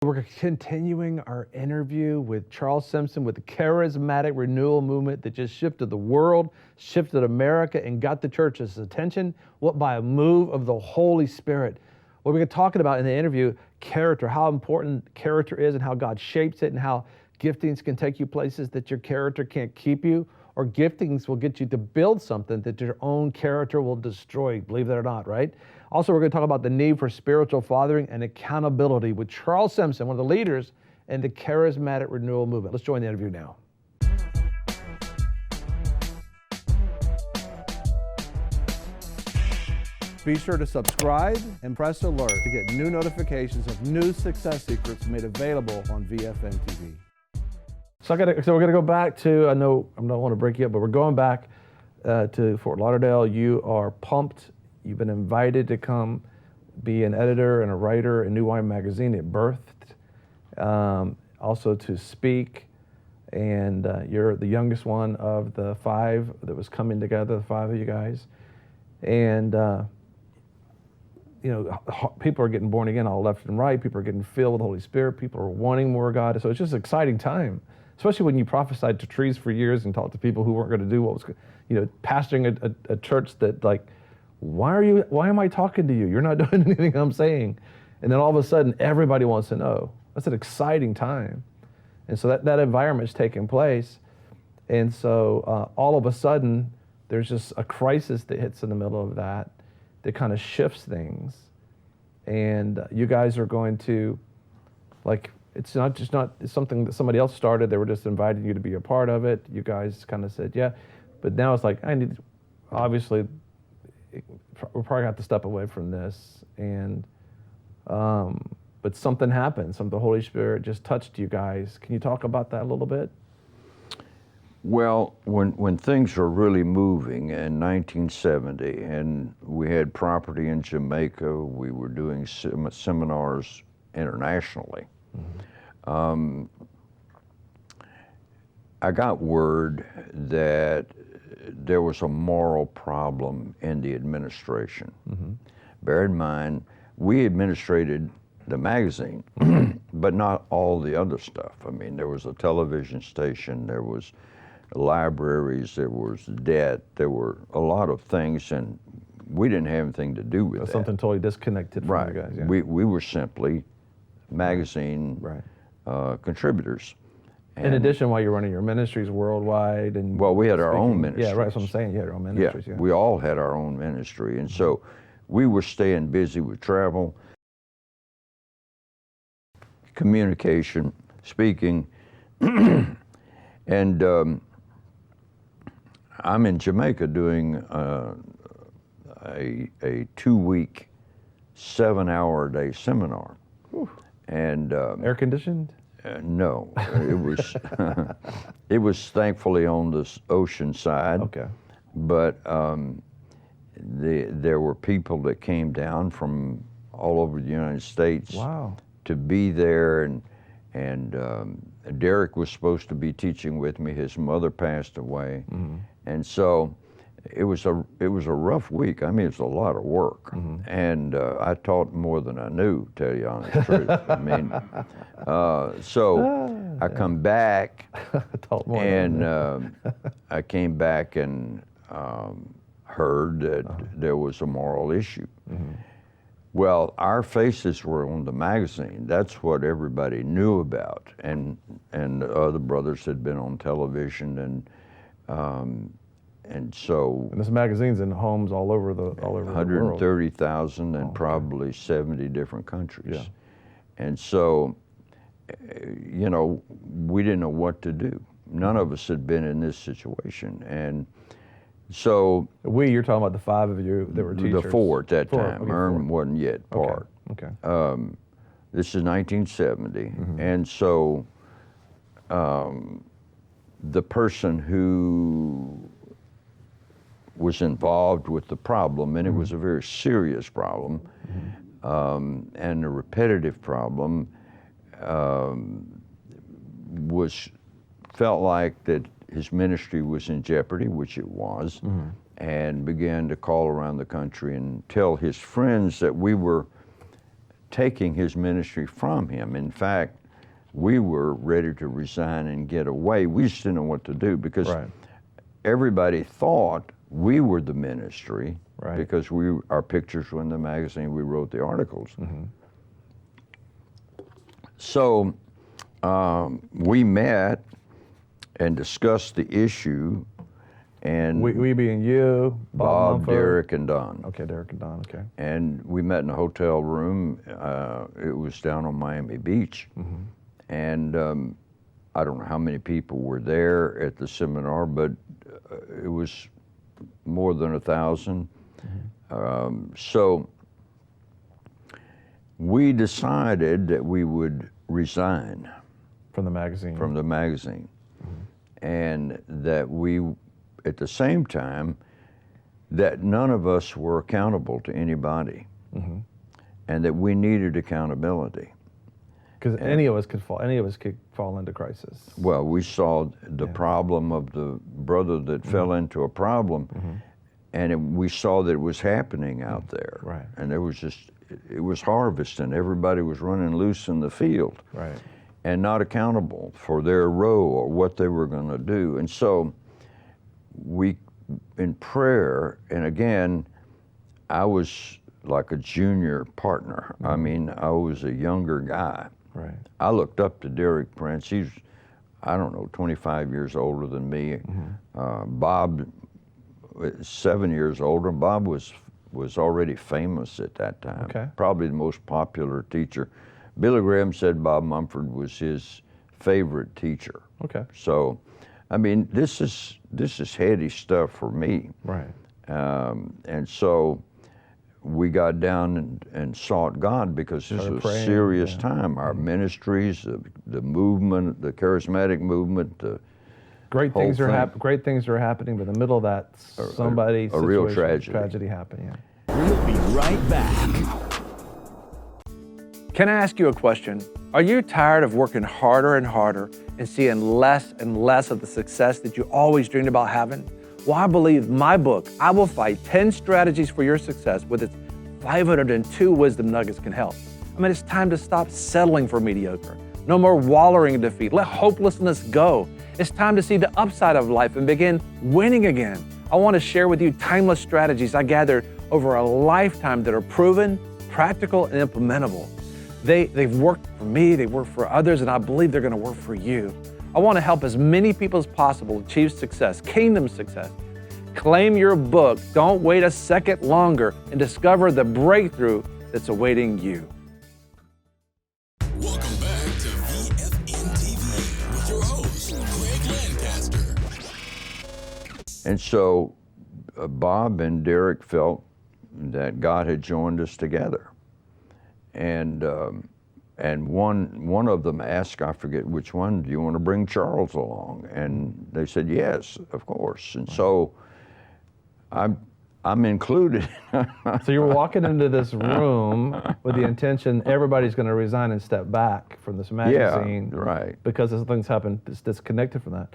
We're continuing our interview with Charles Simpson with the Charismatic Renewal Movement that just shifted the world, shifted America, and got the church's attention. What by a move of the Holy Spirit. What we're talking about in the interview, character, how important character is and how God shapes it and how giftings can take you places that your character can't keep you, or giftings will get you to build something that your own character will destroy, believe that or not, right? Also, we're going to talk about the need for spiritual fathering and accountability with Charles Simpson, one of the leaders in the Charismatic Renewal Movement. Let's join the interview now. Be sure to subscribe and press alert to get new notifications of new success secrets made available on VFNtv. So we're going to go back to, I don't want to break you up, but we're going back to Fort Lauderdale. You are pumped. You've been invited to come be an editor and a writer in New Wine Magazine at Birthed, also to speak. And you're the youngest one of the five that was coming together, the five of you guys. And, people are getting born again all left and right. People are getting filled with the Holy Spirit. People are wanting more God. So it's just an exciting time, especially when you prophesied to trees for years and talked to people who weren't going to do what was, pastoring a church that why am I talking to you? You're not doing anything I'm saying. And then all of a sudden, everybody wants to know. That's an exciting time. And so that environment's taking place. And so all of a sudden, there's just a crisis that hits in the middle of that kind of shifts things. And you guys are going to, it's something that somebody else started. They were just inviting you to be a part of it. You guys kind of said, yeah. But now it's obviously, we're probably have to step away from this, and but something happened. The Holy Spirit just touched you guys. Can you talk about that a little bit? Well, when things were really moving in 1970, and we had property in Jamaica, we were doing seminars internationally. Mm-hmm. I got word that there was a moral problem in the administration. Mm-hmm. Bear in mind, we administrated the magazine, but not all the other stuff. I mean, there was a television station, there was libraries, there was debt, there were a lot of things, and we didn't have anything to do with that. Something totally disconnected from you guys. Yeah. We were simply magazine contributors. In addition, while you're running your ministries worldwide, and we had our own ministries. Yeah, right. That's what I'm saying. You had your own ministries. Yeah, we all had our own ministry, and so we were staying busy with travel, communication, speaking, and I'm in Jamaica doing a 2-week, 7-hour-a-day seminar, and air conditioned. No, it was thankfully on the ocean side. Okay. But there were people that came down from all over the United States. Wow. To be there, and Derek was supposed to be teaching with me. His mother passed away, and so it was a rough week. I mean, it was a lot of work, and I taught more than I knew, to tell you the honest truth. I mean, so I come back, and I came back and heard that there was a moral issue. Well, our faces were on the magazine. That's what everybody knew about, and the other brothers had been on television, and so. And this magazine's in homes all over the world. 130,000 in probably 70 different countries. Yeah. And so, we didn't know what to do. None of us had been in this situation, and so. You're talking about the five of you that were teachers. The four at that time. Okay, Ern wasn't yet part. Okay. This is 1970, and so the person who was involved with the problem, and it was a very serious problem, and a repetitive problem, felt like that his ministry was in jeopardy, which it was, and began to call around the country and tell his friends that we were taking his ministry from him. In fact, we were ready to resign and get away. We just didn't know what to do because everybody thought we were the ministry because our pictures were in the magazine, we wrote the articles. So we met and discussed the issue, and we being you, Bob, Mumford. Derek, and Don. Okay, Derek and Don, okay. And we met in a hotel room. It was down on Miami Beach. And I don't know how many people were there at the seminar, but it was more than 1,000. So we decided that we would resign from the magazine. And that we, at the same time, that none of us were accountable to anybody, and that we needed accountability. Because any of us could fall into crisis. Well, we saw the problem of the brother that fell into a problem, and we saw that it was happening out there. And there was it was harvest, and everybody was running loose in the field. And not accountable for their row or what they were going to do. And so we, in prayer, and again, I was like a junior partner. I mean, I was a younger guy. I looked up to Derek Prince. He's, I don't know, 25 years older than me. Bob, 7 years older. Bob was already famous at that time. Probably the most popular teacher. Billy Graham said Bob Mumford was his favorite teacher. So, I mean, this is heady stuff for me. And so we got down and sought God because this was a serious time. Our ministries, the movement, the charismatic movement, great things are happening, but in the middle of that, a real tragedy happened. We'll be right back. Can I ask you a question? Are you tired of working harder and harder and seeing less and less of the success that you always dreamed about having? Well, I believe my book, I Will Fight 10 Strategies for Your Success, with its 502 wisdom nuggets, can help. I mean, it's time to stop settling for mediocre. No more wallowing in defeat. Let hopelessness go. It's time to see the upside of life and begin winning again. I want to share with you timeless strategies I gathered over a lifetime that are proven, practical, and implementable. They've worked for me, they've worked for others, and I believe they're going to work for you. I want to help as many people as possible achieve success, kingdom success. Claim your book. Don't wait a second longer and discover the breakthrough that's awaiting you. Welcome back to VFNtv with your host, Craig Lancaster. And so Bob and Derek felt that God had joined us together. And one of them asked, I forget which one, do you want to bring Charles along? And they said, yes, of course. And so I'm included. So you were walking into this room with the intention everybody's going to resign and step back from this magazine. Because something's happened that's disconnected from that.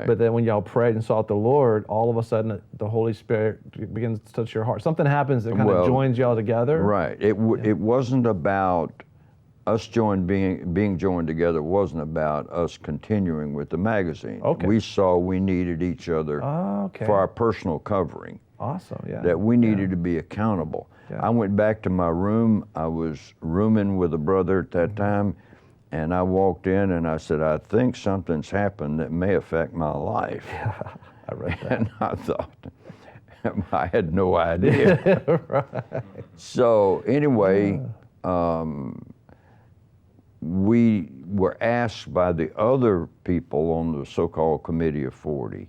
But then when y'all prayed and sought the Lord, all of a sudden the Holy Spirit begins to touch your heart. Something happens that kind of joins y'all together. It wasn't about us being joined together. It wasn't about us continuing with the magazine. We saw we needed each other for our personal covering. That we needed to be accountable. I went back to my room. I was rooming with a brother at that time, and I walked in and I said, I think something's happened that may affect my life. I read that. And I thought, I had no idea. So anyway, we were asked by the other people on the so-called Committee of 40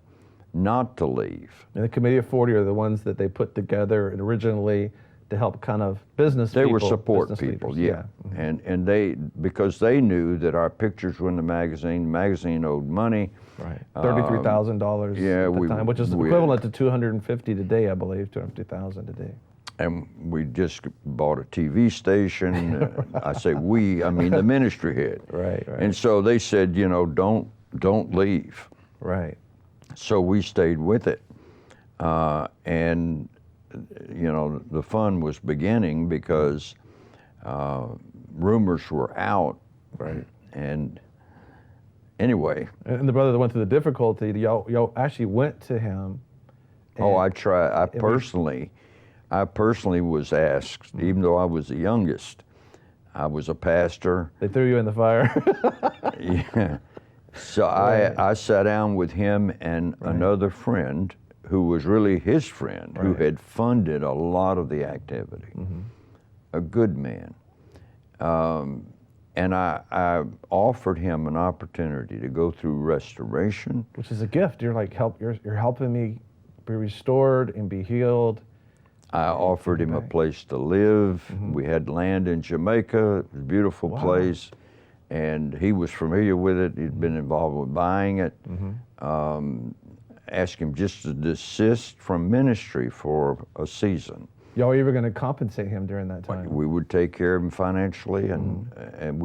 not to leave. And the Committee of 40 are the ones that they put together originally to help kind of business people. They were support people, And they, because they knew that our pictures were in the magazine owed money. $33,000 at the time, which is equivalent to $250 today, I believe, $250,000 today. And we just bought a TV station. I say we, I mean the ministry had. And so they said, you know, don't leave. So we stayed with it. And, you know, the fun was beginning because Rumors were out. Right. And anyway. And the brother that went through the difficulty, y'all actually went to him. Oh, I tried. I personally was asked, even though I was the youngest. I was a pastor. They threw you in the fire. Yeah. So Right. I sat down with him and another friend who was really his friend, who had funded a lot of the activity. A good man. And I offered him an opportunity to go through restoration. Which is a gift. You're like, you're helping me be restored and be healed. I offered him a place to live. We had land in Jamaica, it was a beautiful place, and he was familiar with it. He'd been involved with buying it. Asked him just to desist from ministry for a season. Y'all were even going to compensate him during that time. We would take care of him financially, and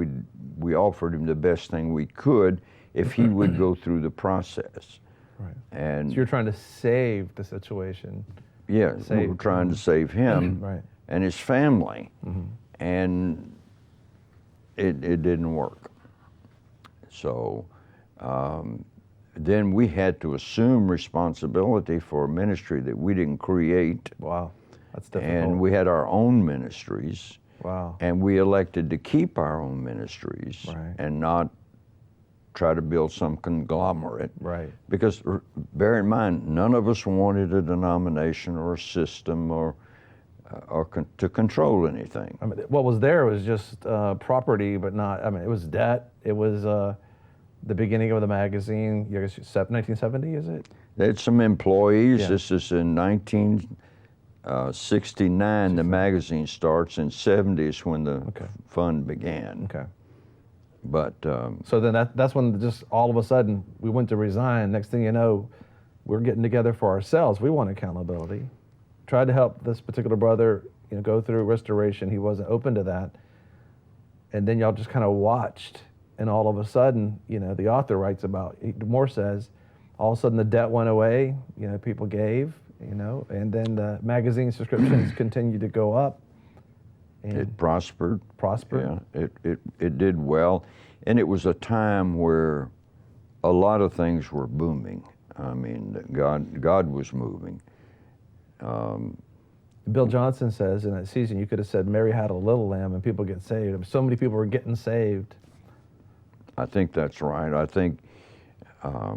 we offered him the best thing we could if he would go through the process. Right. And So you're trying to save the situation. yeah, we were trying to save him Right. and his family, and it didn't work. So then we had to assume responsibility for a ministry that we didn't create. Wow. That's difficult. And we had our own ministries. Wow. And we elected to keep our own ministries and not try to build some conglomerate. Right. Because bear in mind, none of us wanted a denomination or a system or to control anything. I mean, what was there was just property, but not, I mean, it was debt. It was the beginning of the magazine. I guess 1970, is it? They had some employees. Yeah. This is in 1969, the magazine starts. In 70 is when the fund began. Okay. But So then that's when just all of a sudden we went to resign. Next thing you know, we're getting together for ourselves. We want accountability. Tried to help this particular brother, go through restoration. He wasn't open to that. And then y'all just kind of watched, and all of a sudden, the author writes about, Moore says, all of a sudden the debt went away, people gave, and then the magazine subscriptions continued to go up. And it prospered. Prospered. Yeah, it did well. And it was a time where a lot of things were booming. I mean, God was moving. Bill Johnson says in that season, you could have said, Mary had a little lamb and people get saved. So many people were getting saved. I think that's right. I think, I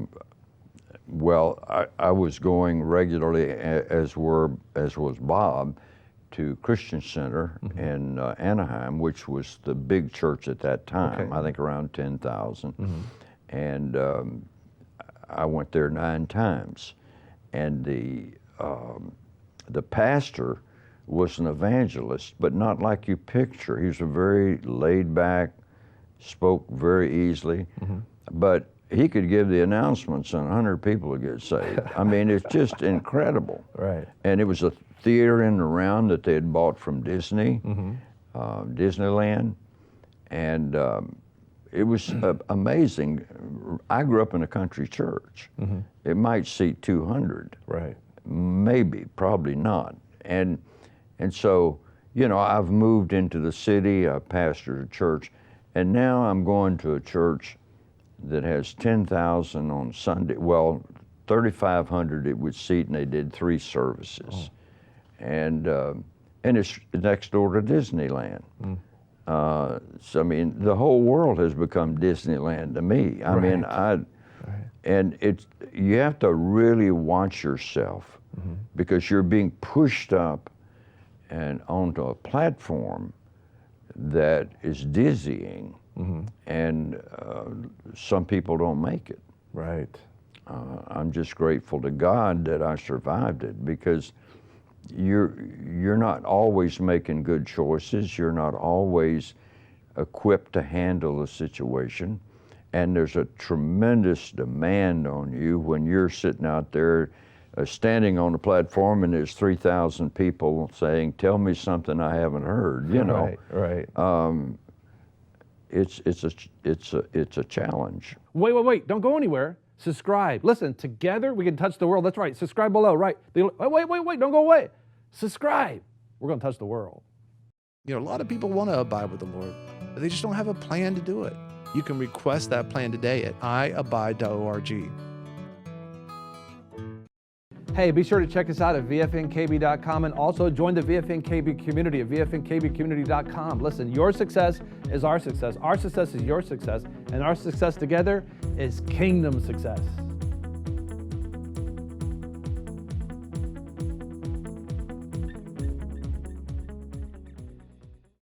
was going regularly, as was Bob, to Christian Center in Anaheim, which was the big church at that time, I think around 10,000. And I went there 9 times. And the pastor was an evangelist, but not like you picture. He was a very laid back, spoke very easily, but he could give the announcements and 100 people would get saved. I mean, it's just incredible. Right. And it was a theater in and around that they had bought from Disney, Disneyland, and it was amazing. I grew up in a country church. It might seat 200. Right. Maybe, probably not. And so, I've moved into the city, I pastored a church, and now I'm going to a church that has 10,000 on Sunday. Well, 3,500 it would seat, and they did 3 services. And it's next door to Disneyland. So, I mean, the whole world has become Disneyland to me. I mean, and you have to really watch yourself because you're being pushed up and onto a platform that is dizzying, and some people don't make it. Right. I'm just grateful to God that I survived it, because you're not always making good choices. You're not always equipped to handle the situation. And there's a tremendous demand on you when you're sitting out there standing on the platform and there's 3,000 people saying, tell me something I haven't heard, Right. It's a challenge. Wait, don't go anywhere. Subscribe. Listen, together we can touch the world. That's right. Subscribe below, right? Wait, don't go away. Subscribe. We're going to touch the world. You know, a lot of people want to abide with the Lord, but they just don't have a plan to do it. You can request that plan today at iabide.org. Hey, be sure to check us out at VFNkb.com and also join the VFNkb community at VFNkbcommunity.com. Listen, your success is our success is your success, and our success together is kingdom success.